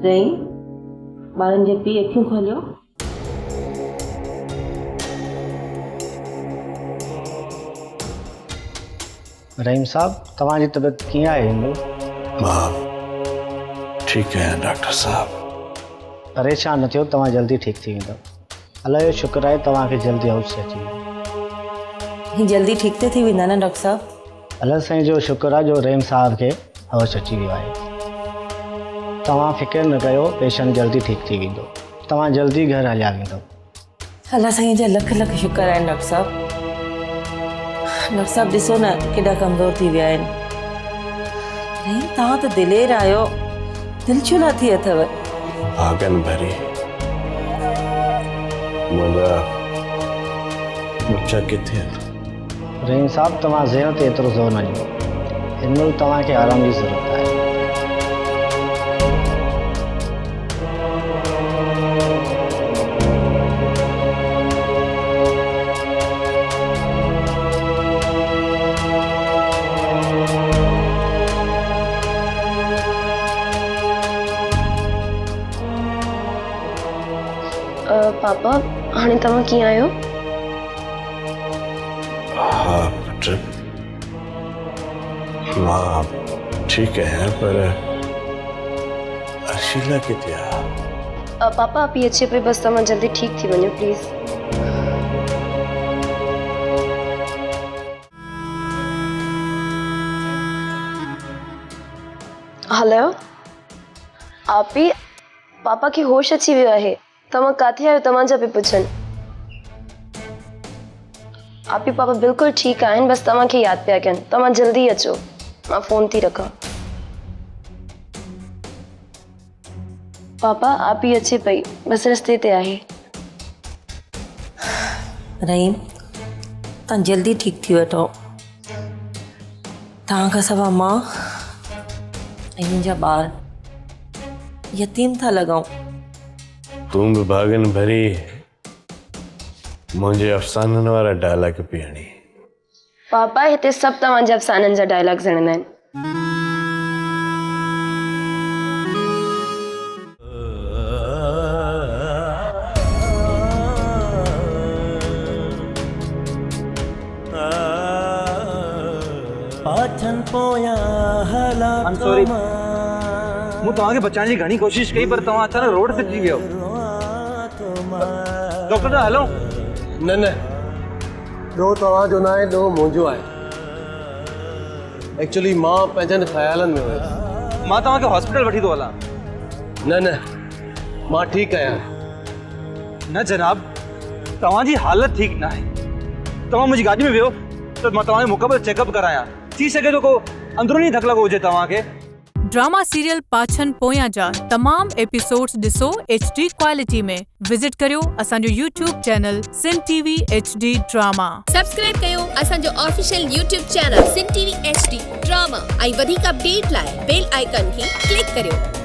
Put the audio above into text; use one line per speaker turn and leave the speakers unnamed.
रही ॿारनि जे पीउ अखियूं खोलियो।
रहीम साहब, तव्हांजी तबीयत कीअं आहे हिंदू?
मां ठीक है डॉक्टर साहब।
परेशान न थियो, तव्हां जल्दी ठीक थी वेंदव। अल्लाह जो शुक्र आहे तव्हांखे जल्दी होश अची वियो।
ही जल्दी ठीक थी वेंदा न डॉक्टर साहब?
अल्लाह साईं जो शुक्र आहे जो रहीम साहब खे होश अची वियो आहे। तव्हां फिक्र न कयो, पेशेंट जल्दी ठीक थी वेंदो। तव्हां जल्दी घर हलिया वेंदव।
अल्लाह साईं जा लख लख शुक्र आहिनि डॉक्टर साहब। डॉक्टर साहब ॾिसो न केॾा कमज़ोर थी विया आहिनि। रहीम तव्हां त दिलेर आहियो, दिलि छो न थी अथव?
भागन भरी मुंहिंजा बच्चा किथे?
रहीम साहब, तव्हां ज़हन ते एतिरो ज़ोर न ॾियो। हिन महिल तव्हांखे आराम जी ज़रूरत आहे।
पापा हाणे तव्हां कीअं आहियो?
हाँ पुत्र, मां ठीक है, पर अर्शिला किथे आहे?
पापा पी अचे पे, बस तव्हां जल्दी ठीक थी वञो प्लीज। हेलो आपी, पापा खे होश अची वियो आहे। तव्हां काथे आहियो? तव्हांजा पिया पुछनि। आपी पापा बिल्कुलु ठीकु आहिनि, बस तव्हांखे यादि पिया कनि। तव्हां जल्दी अचो, मां फोन थी रखां। पापा आपी अचे पई, बस रस्ते ते आहे।
रहीम तव्हां जल्दी ठीक थी वठो। तव्हां खां सवाइ मां ऐं मुंहिंजा ॿार यतीम था लॻूं।
तूं बि भागन भरी मुंहिंजे अफ़साननि वारा डायलॉग पीअणी।
पापा हिते सभु तव्हांजे अफ़साननि जा डायलॉग ज़णंदा आहिनि।
I'm sorry. मूं तव्हांखे बचाइण जी घणी कोशिश कई, पर तव्हां अचानक रोड ते थी वियो। डॉक्टर साहब हलो।
न न, ॾोह तव्हांजो न आहे, ॾोह मुंहिंजो आहे। एक्चुअली मां पंहिंजनि ख़्यालनि में हुयुसि।
मां तव्हांखे हॉस्पिटल वठी थो हलां।
न न, मां ठीकु आहियां।
न जनाब, तव्हांजी हालत ठीकु न आहे। तव्हां मुंहिंजी गाॾी में वियो त मां तव्हांजो मुकमल चेकअप करायां। थी सघे थो को अंदरूनी धक लॻो हुजे तव्हांखे।
ड्रामा सीरियल पाछन पोयां जा तमाम एपिसोड्स ॾिसो HD क्वालिटी में। विजिट करियो असांजो YouTube चैनल सिन TV HD ड्रामा।
सब्सक्राइब कयो असांजो ऑफिशियल YouTube चैनल सिन TV HD ड्रामा ऐं वधीक अपडेट लाइ बेल आइकन खे क्लिक करियो।